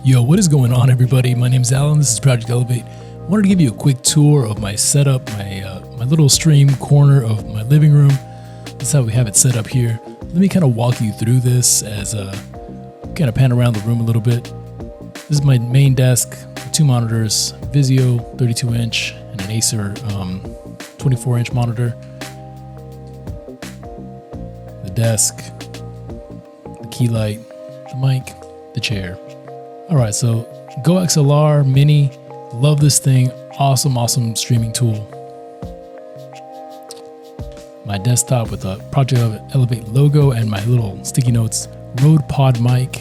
Yo, what is going on, everybody? My name is Alan. This is Project Elevate. I wanted to give you a quick tour of my setup, my little stream corner of my living room. This is how we have it set up here. Let me kind of walk you through this as kind of pan around the room a little bit. This is my main desk, 2 monitors, Vizio 32-inch and an Acer 24-inch monitor. The desk, the key light, the mic, the chair. All right, so GoXLR Mini, love this thing. Awesome streaming tool. My desktop with a Project Elevate logo and my little sticky notes Rode Pod mic.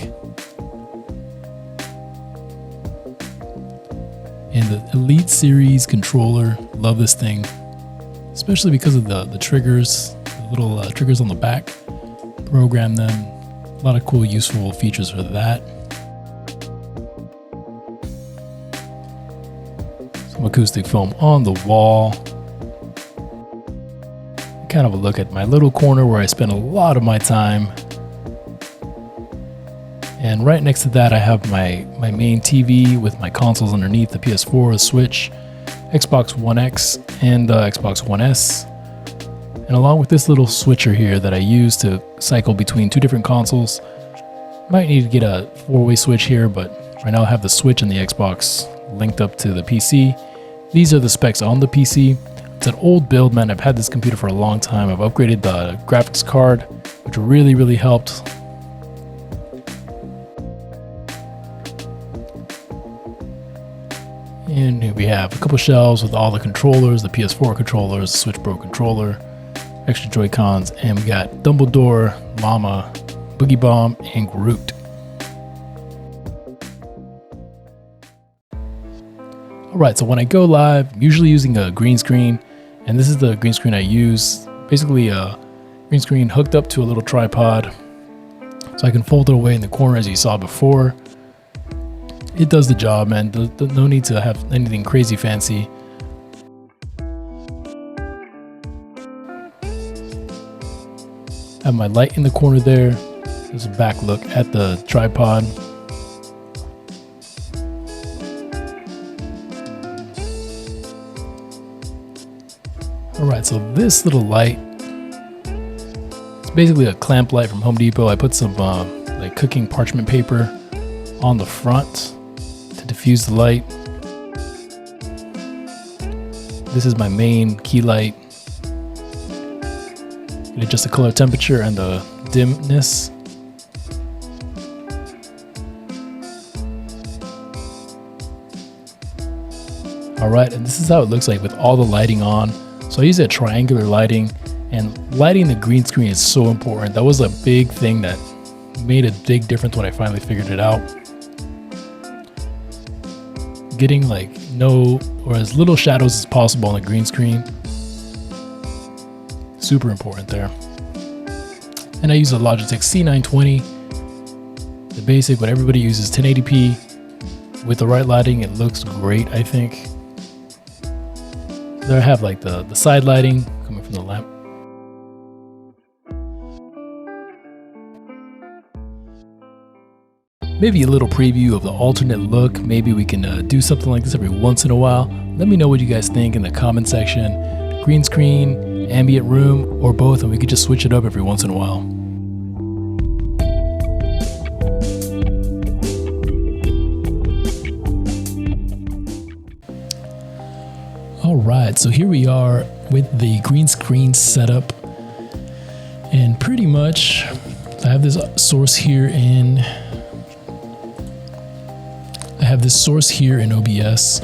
And the Elite Series controller, love this thing, especially because of the triggers, the little triggers on the back. Program them, a lot of cool, useful features for that. Some acoustic foam on the wall. Kind of a look at my little corner where I spend a lot of my time. And right next to that, I have my main TV with my consoles underneath, the PS4, the Switch, Xbox One X, and the Xbox One S. And along with this little switcher here that I use to cycle between 2 different consoles. Might need to get a 4-way switch here, but right now I have the Switch and the Xbox linked up to the PC. These are the specs on the PC. It's an old build, man. I've had this computer for a long time. I've upgraded the graphics card, which really helped. And here we have a couple shelves with all the controllers, the PS4 controllers, the Switch Pro controller, extra Joy-Cons, and we got Dumbledore, Llama, Boogie Bomb, and Groot. Alright, so when I go live, I'm usually using a green screen, and this is the green screen I use. Basically a green screen hooked up to a little tripod, so I can fold it away in the corner as you saw before. It does the job, man. No need to have anything crazy fancy. Have my light in the corner there. There's a back look at the tripod. Alright, so this little light, it's basically a clamp light from Home Depot. I put some like cooking parchment paper on the front to diffuse the light. This is my main key light. You adjust the color temperature and the dimness. Alright, and this is how it looks like with all the lighting on. So I use a triangular lighting, and lighting the green screen is so important. That was a big thing that made a big difference when I finally figured it out. Getting like no or as little shadows as possible on the green screen. Super important there. And I use a Logitech C920, the basic, what everybody uses, 1080p. With the right lighting, it looks great, I think. There I have like the side lighting coming from the lamp. Maybe a little preview of the alternate look. Maybe we can do something like this every once in a while. Let me know what you guys think in the comment section. Green screen, ambient room, or both, and we could just switch it up every once in a while. Alright, so here we are with the green screen setup, and pretty much I have this source here in OBS,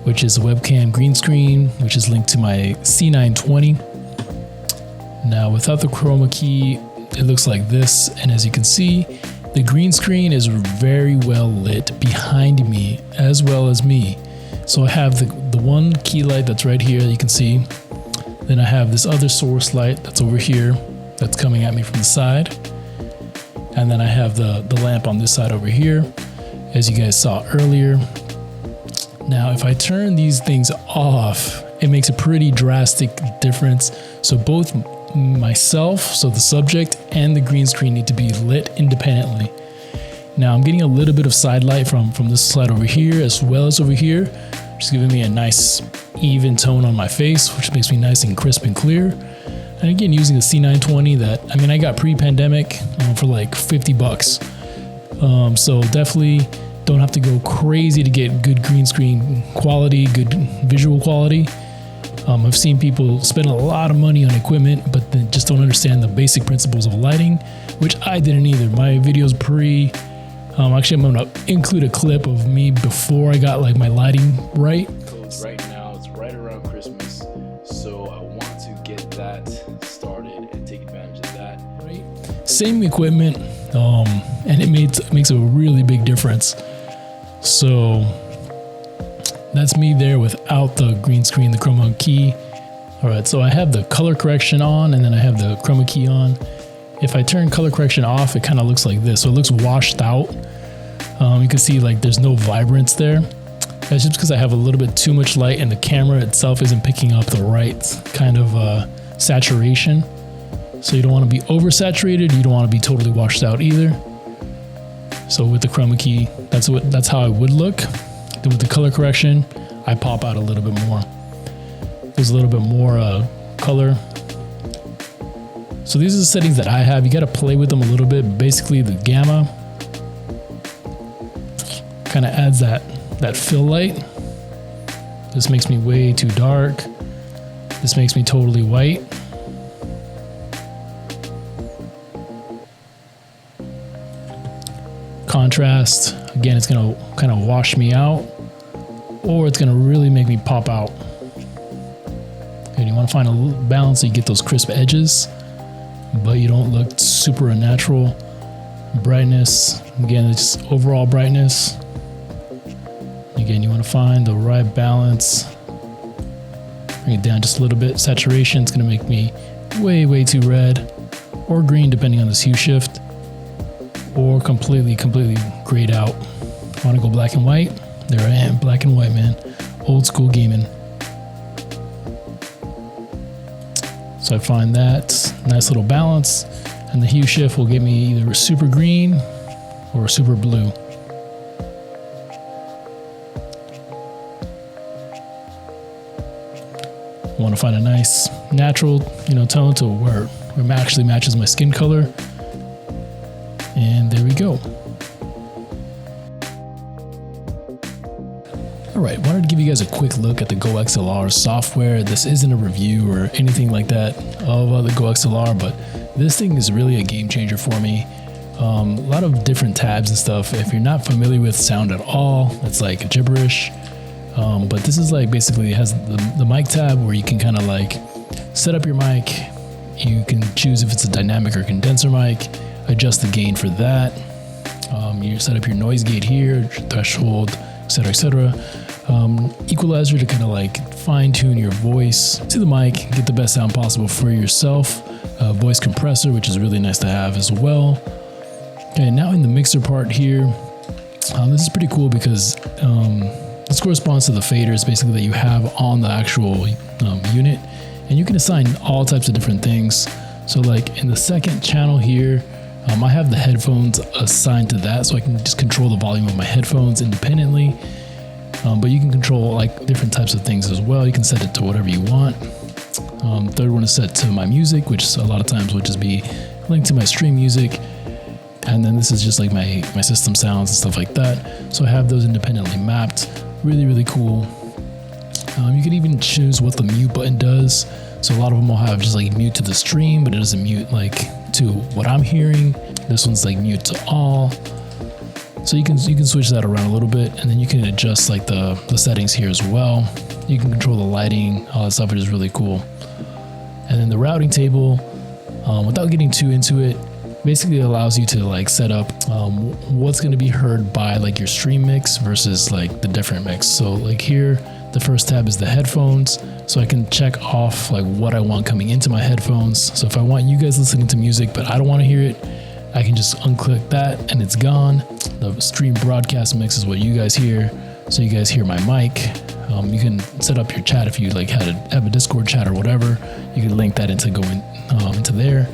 which is a webcam green screen, which is linked to my C920. Now without the chroma key, it looks like this, and as you can see, the green screen is very well lit behind me as well as me. So I have the one key light that's right here, you can see. Then I have this other source light that's over here, that's coming at me from the side. And then I have the lamp on this side over here, as you guys saw earlier. Now, if I turn these things off, it makes a pretty drastic difference. So both myself, so the subject, and the green screen need to be lit independently. Now I'm getting a little bit of side light from this slide over here as well as over here, just giving me a nice even tone on my face, which makes me nice and crisp and clear. And again, using the C920 that, I mean, I got pre-pandemic for like $50. So definitely don't have to go crazy to get good green screen quality, good visual quality. I've seen people spend a lot of money on equipment, but then just don't understand the basic principles of lighting, which I didn't either. My video's actually I'm gonna include a clip of me before I got like my lighting right. Right now, it's right around Christmas, so I want to get that started and take advantage of that. Right. Same equipment, and it makes a really big difference. So that's me there without the green screen, the chroma key. All right, so I have the color correction on, and then I have the chroma key on. If I turn color correction off, it kind of looks like this. So it looks washed out. You can see like there's no vibrance there. That's just because I have a little bit too much light and the camera itself isn't picking up the right kind of saturation. So you don't want to be oversaturated. You don't want to be totally washed out either. So with the chroma key, that's how I would look. Then with the color correction, I pop out a little bit more. There's a little bit more color. So these are the settings that I have. You got to play with them a little bit. Basically, the gamma kind of adds that fill light. This makes me way too dark. This makes me totally white. Contrast, again, it's gonna kind of wash me out, or it's gonna really make me pop out. And you want to find a little balance so you get those crisp edges, but you don't look super unnatural. Brightness, again, it's just overall brightness. Again, you want to find the right balance. Bring it down just a little bit. Saturation, it's going to make me way too red or green depending on this hue shift, or completely grayed out. I want to go black and white. There I am, black and white, man. Old school gaming. So I find that nice little balance, and the hue shift will give me either super green or super blue. I want to find a nice natural, tone to where it actually matches my skin color. And there we go. All right, wanted to give you guys a quick look at the GoXLR software. This isn't a review or anything like that of the GoXLR, but this thing is really a game changer for me. A lot of different tabs and stuff. If you're not familiar with sound at all, it's like gibberish. But this is like basically it has the mic tab where you can kind of like set up your mic. You can choose if it's a dynamic or condenser mic, adjust the gain for that. You set up your noise gate here, threshold, etc. Equalizer to kind of like fine tune your voice to the mic, get the best sound possible for yourself. Voice compressor, which is really nice to have as well. Okay, now in the mixer part here, this is pretty cool because this corresponds to the faders basically that you have on the actual unit, and you can assign all types of different things. So like in the second channel here, I have the headphones assigned to that, so I can just control the volume of my headphones independently. But you can control like different types of things as well. You can set it to whatever you want. Third one is set to my music, which a lot of times would just be linked to my stream music. And then this is just like my system sounds and stuff like that. So I have those independently mapped. Really cool. You can even choose what the mute button does. So a lot of them will have just like mute to the stream, but it doesn't mute like to what I'm hearing. This one's like mute to all. So you can switch that around a little bit, and then you can adjust like the settings here as well. You can control the lighting, all that stuff, which is really cool. And then the routing table, without getting too into it, basically allows you to like set up what's going to be heard by like your stream mix versus like the different mix. So like here, the first tab is the headphones. So I can check off like what I want coming into my headphones. So if I want you guys listening to music, but I don't want to hear it, I can just unclick that and it's gone. The stream broadcast mix is what you guys hear. So you guys hear my mic. You can set up your chat if you like have a Discord chat or whatever. You can link that into into there.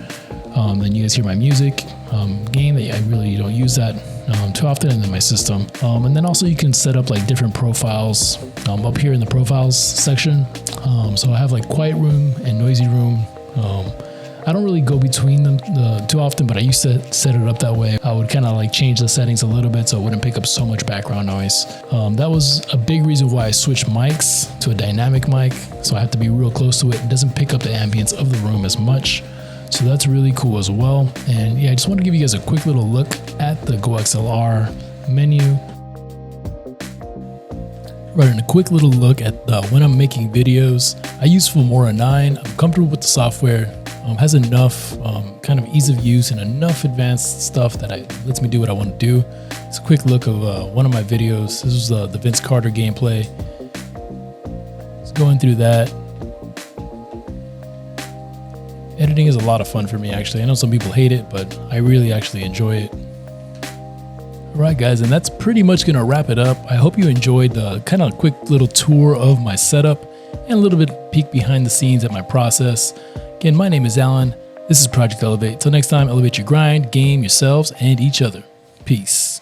Then you guys hear my music gain. I really don't use that too often in my system. And then also you can set up like different profiles up here in the profiles section. So I have like quiet room and noisy room. I don't really go between them too often, but I used to set it up that way. I would kind of like change the settings a little bit so it wouldn't pick up so much background noise. That was a big reason why I switched mics to a dynamic mic. So I have to be real close to it. It doesn't pick up the ambience of the room as much. So that's really cool as well. And yeah, I just want to give you guys a quick little look at the GoXLR menu. Right, and a quick little look at when I'm making videos. I use Filmora 9. I'm comfortable with the software. Has enough kind of ease of use and enough advanced stuff that lets me do what I want to do. It's a quick look of one of my videos. This was the Vince Carter gameplay. Just going through that. Editing is a lot of fun for me, actually. I know some people hate it, but I really actually enjoy it. All right, guys, and that's pretty much going to wrap it up. I hope you enjoyed the kind of quick little tour of my setup and a little bit peek behind the scenes at my process. Again, my name is Alan. This is Project Elevate. Till next time, elevate your grind, game, yourselves, and each other. Peace.